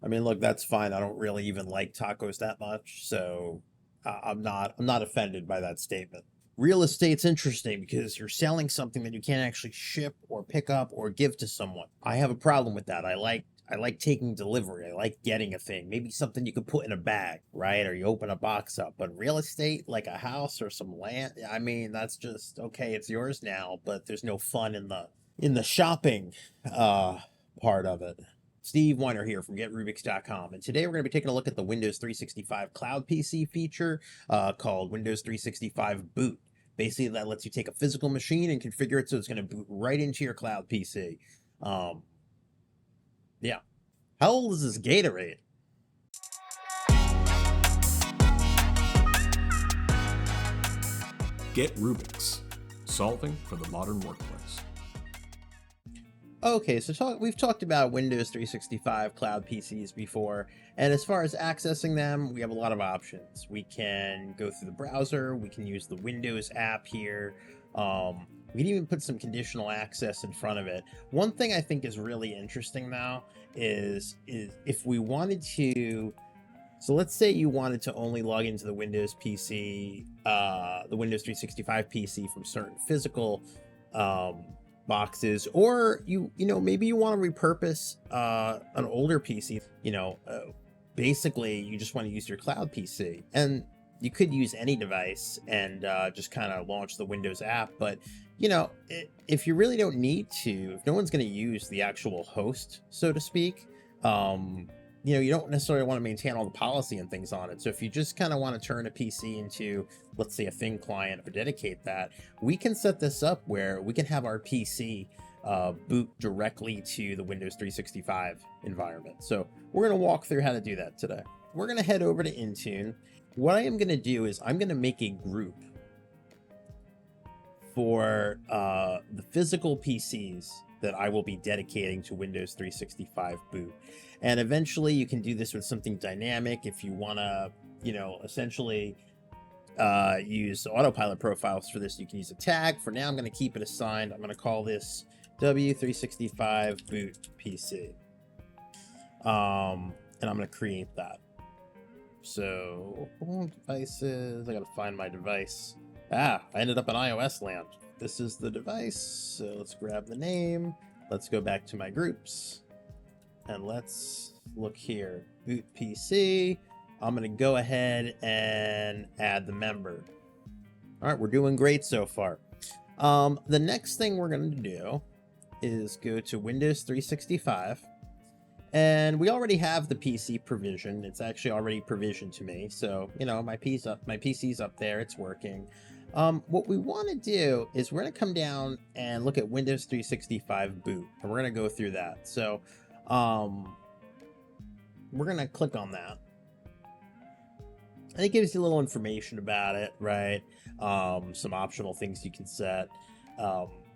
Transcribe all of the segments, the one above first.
I mean, look, that's fine. I don't really even like tacos that much, so I'm not offended by that statement. Real estate's interesting because you're selling something that you can't actually ship or pick up or give to someone. I have a problem with that. I like taking delivery. I like getting a thing. Maybe something you could put in a bag, right? Or you open a box up. But real estate, like a house or some land, I mean, that's just okay, it's yours now, but there's no fun in the shopping part of it. Steve Weiner here from GetRubix.com, and today we're going to be taking a look at the Windows 365 Cloud PC feature called Windows 365 Boot. Basically, that lets you take a physical machine and configure it so it's going to boot right into your Cloud PC. Um, yeah. How old is this Gatorade? Get Rubix, solving for the modern workplace. Okay, so we've talked about Windows 365 Cloud PCs before, and as far as accessing them, we have a lot of options. We can go through the browser, we can use the Windows app here, we can even put some conditional access in front of it. One thing I think is really interesting now is if we wanted to, so let's say you wanted to only log into the Windows PC, the Windows 365 PC from certain physical boxes, or maybe you want to repurpose an older PC. Basically you just want to use your Cloud PC, and you could use any device and just kind of launch the Windows app. But if you really don't need to, if no one's going to use the actual host, so to speak, you don't necessarily want to maintain all the policy and things on it. So if you just kind of want to turn a PC into, let's say, a thin client, or dedicate that, we can set this up where we can have our PC boot directly to the Windows 365 environment. So we're going to walk through how to do that today. We're going to head over to Intune. What I am going to do is I'm going to make a group for the physical PCs that I will be dedicating to Windows 365 boot. And eventually you can do this with something dynamic if you want to, essentially use autopilot profiles for this. You can use a tag. For now, I'm going to keep it assigned. I'm going to call this W365 boot PC. And I'm going to create that. So devices, I got to find my device. I ended up in iOS land. This is the device, so let's grab the name. Let's go back to my groups, and let's look here. Boot PC. I'm going to go ahead and add the member. All right, we're doing great so far. The next thing we're going to do is go to Windows 365, and we already have the PC provision. It's actually already provisioned to me, so my PC's up there. It's working. What we want to do is we're going to come down and look at Windows 365 boot, and we're going to go through that. So we're going to click on that, and it gives you a little information about it, right? Some optional things you can set.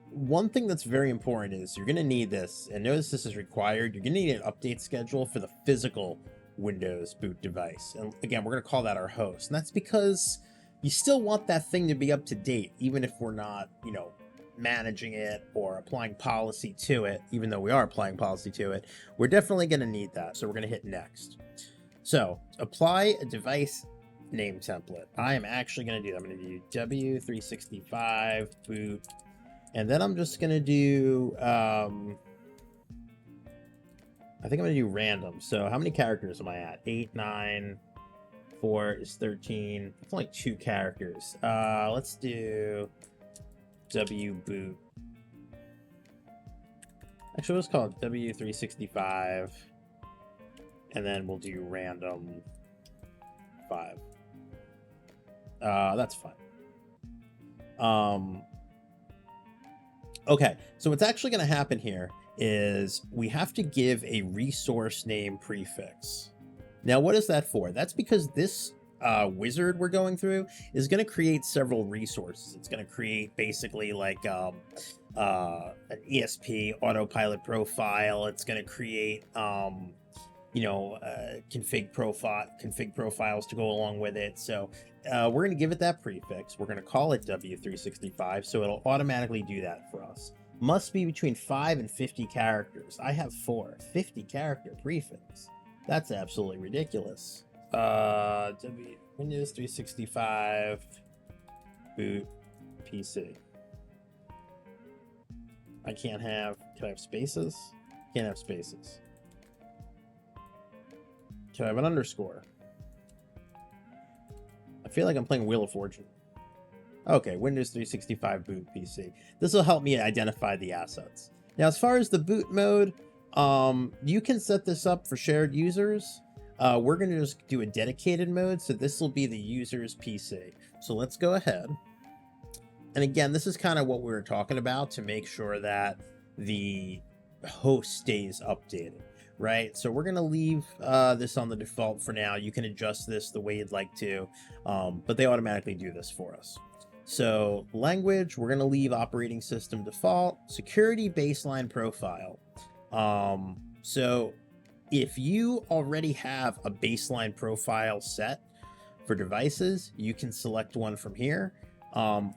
One thing that's very important is you're going to need this, and notice this is required. You're going to need an update schedule for the physical Windows boot device. And again, we're going to call that our host. And that's because you still want that thing to be up to date, even if we're not, managing it or applying policy to it. Even though we are applying policy to it, we're definitely going to need that. So we're going to hit next. So apply a device name template. I am actually going to do that. I'm going to do W365 boot. And then I'm just going to do, I think I'm going to do random. So how many characters am I at? 8, 9... 4 is 13. It's only 2 characters. Let's do W boot. Actually, let's call it W365, and then we'll do random 5. That's fine. Okay, so what's actually going to happen here is we have to give a resource name prefix. Now, what is that for? That's because this wizard we're going through is going to create several resources. It's going to create basically like an ESP autopilot profile. It's going to create config profiles to go along with it. So we're going to give it that prefix. We're going to call it W365, so it'll automatically do that for us. Must be between 5 and 50 characters. I have 4. 50 character prefix. That's absolutely ridiculous. Windows 365 boot PC. Can I have spaces? Can't have spaces. Can I have an underscore? I feel like I'm playing Wheel of Fortune. Okay, Windows 365 boot PC. This will help me identify the assets. Now, as far as the boot mode, you can set this up for shared users. We're going to just do a dedicated mode, so this will be the user's PC. So let's go ahead. And again, this is kind of what we were talking about to make sure that the host stays updated, right? So we're going to leave this on the default for now. You can adjust this the way you'd like to, but they automatically do this for us. So language, we're going to leave operating system default, security baseline profile. So if you already have a baseline profile set for devices, you can select one from here.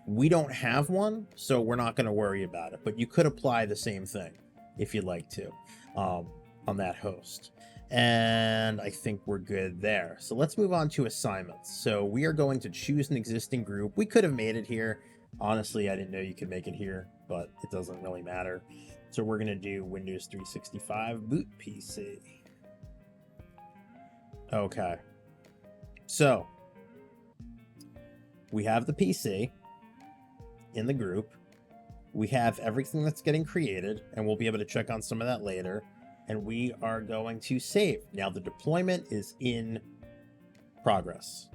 We don't have one, so we're not going to worry about it, but you could apply the same thing if you'd like to on that host. And I think we're good there. So let's move on to assignments. So we are going to choose an existing group. We could have made it here. Honestly, I didn't know you could make it here, but it doesn't really matter. So we're going to do Windows 365 boot PC. Okay. So we have the PC in the group. We have everything that's getting created, and we'll be able to check on some of that later. And we are going to save. Now the deployment is in progress.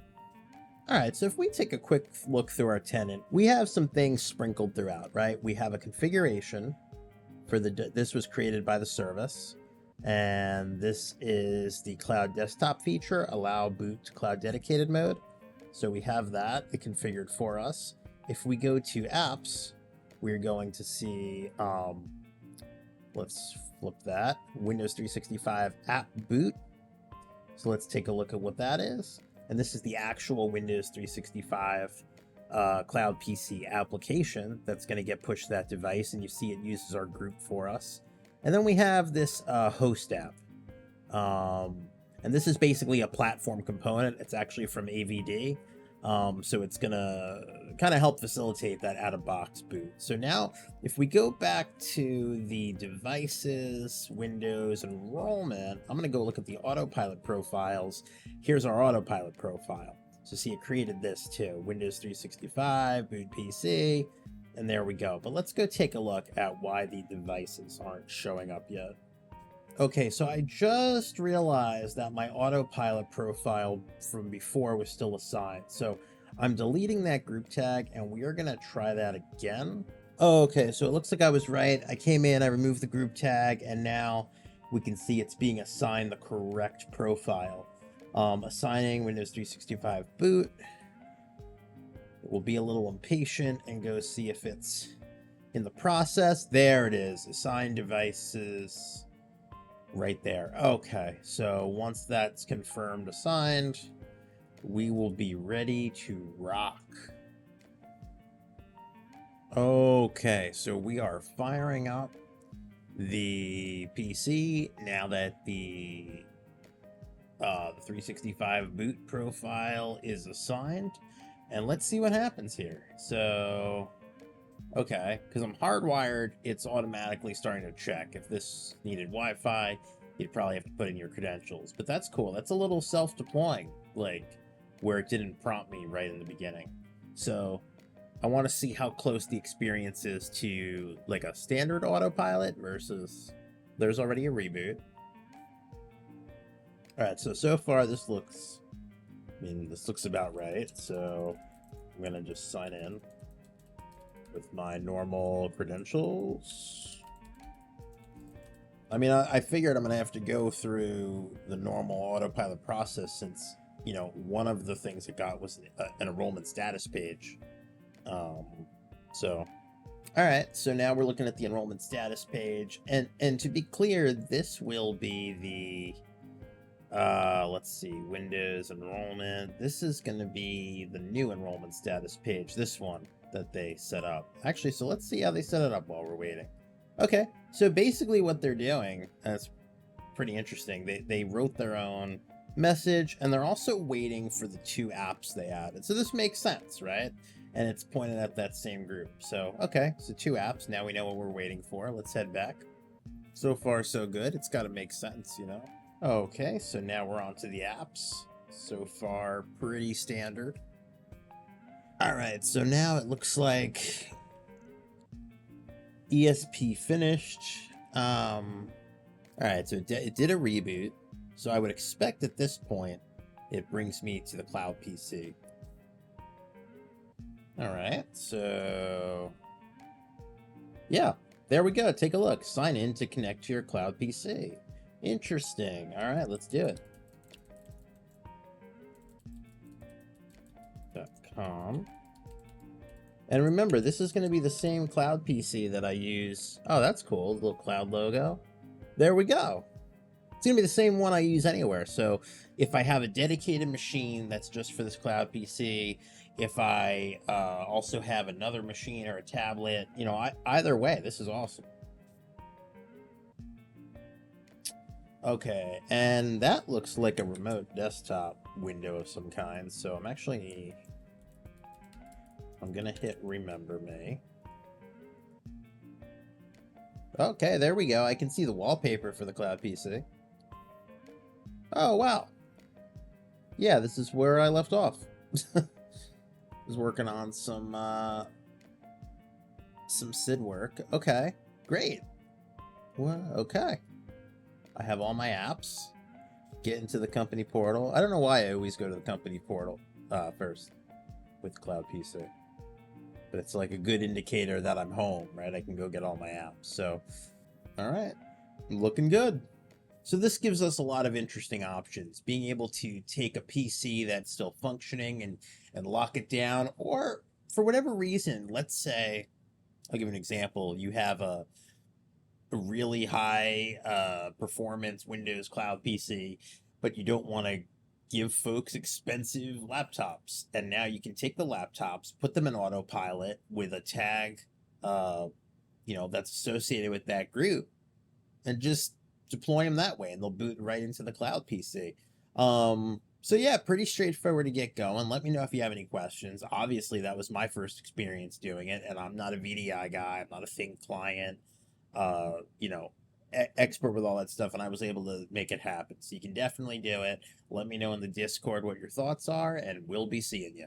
All right, so if we take a quick look through our tenant, we have some things sprinkled throughout, right? We have a configuration for this was created by the service. And this is the cloud desktop feature, allow boot to cloud dedicated mode. So we have that configured for us. If we go to apps, we're going to see, let's flip that, Windows 365 app boot. So let's take a look at what that is. And this is the actual Windows 365 Cloud PC application that's going to get pushed to that device. And you see it uses our group for us. And then we have this host app. And this is basically a platform component. It's actually from AVD. So it's going to kind of help facilitate that out-of-box boot. So now, if we go back to the devices, Windows, enrollment, I'm going to go look at the Autopilot profiles. Here's our Autopilot profile. So see, it created this too. Windows 365, boot PC, and there we go. But let's go take a look at why the devices aren't showing up yet. Okay, so I just realized that my Autopilot profile from before was still assigned. So I'm deleting that group tag, and we are going to try that again. Okay, so it looks like I was right. I came in, I removed the group tag, and now we can see it's being assigned the correct profile. Assigning Windows 365 boot. We'll be a little impatient and go see if it's in the process. There it is, assign devices. Right there. Okay, so once that's confirmed assigned, we will be ready to rock. Okay, so we are firing up the PC now that the 365 boot profile is assigned, and let's see what happens here. So okay, because I'm hardwired, it's automatically starting to check. If this needed Wi-Fi, you'd probably have to put in your credentials. But that's cool. That's a little self-deploying, like, where it didn't prompt me right in the beginning. So I want to see how close the experience is to, like, a standard Autopilot versus there's already a reboot. All right, so far this looks, this looks about right. So I'm going to just sign in with my normal credentials. I figured I'm going to have to go through the normal Autopilot process since, one of the things it got was an enrollment status page. All right, so now we're looking at the enrollment status page. And to be clear, this will be the, let's see, Windows enrollment. This is going to be the new enrollment status page, this one that they set up. Actually, so let's see how they set it up while we're waiting. Okay, so basically what they're doing, that's pretty interesting. They wrote their own message, and they're also waiting for the 2 apps they added. So this makes sense, right? And it's pointed at that same group. So, okay, so 2 apps. Now we know what we're waiting for. Let's head back. So far, so good. It's got to make sense, you know? Okay, so now we're on to the apps. So far, pretty standard. All right, so now it looks like ESP finished. All right, so it did a reboot. So I would expect at this point, it brings me to the Cloud PC. All right, so yeah, there we go. Take a look. Sign in to connect to your Cloud PC. Interesting. All right, let's do it. .com. And remember, this is going to be the same Cloud PC that I use. Oh, that's cool. The little cloud logo. There we go. It's going to be the same one I use anywhere. So if I have a dedicated machine that's just for this Cloud PC, if I also have another machine or a tablet, you know, either way, this is awesome. Okay, and that looks like a remote desktop window of some kind. So I'm going to hit remember me. Okay, there we go. I can see the wallpaper for the Cloud PC. Oh, wow. Yeah, this is where I left off. Was working on some SID work. Okay, great. Well, okay. I have all my apps. Get into the company portal. I don't know why I always go to the company portal first with Cloud PC. But it's like a good indicator that I'm home, right? I can go get all my apps. So, all right. Looking good. So this gives us a lot of interesting options. Being able to take a PC that's still functioning and lock it down, or for whatever reason, let's say, I'll give you an example. You have a really high performance Windows Cloud PC, but you don't want to give folks expensive laptops. And now you can take the laptops, put them in Autopilot with a tag, that's associated with that group, and just deploy them that way, and they'll boot right into the Cloud PC. So yeah, pretty straightforward to get going. Let me know if you have any questions. Obviously, that was my first experience doing it, and I'm not a VDI guy. I'm not a Think client, expert with all that stuff, and I was able to make it happen. So you can definitely do it. Let me know in the Discord what your thoughts are, and we'll be seeing you.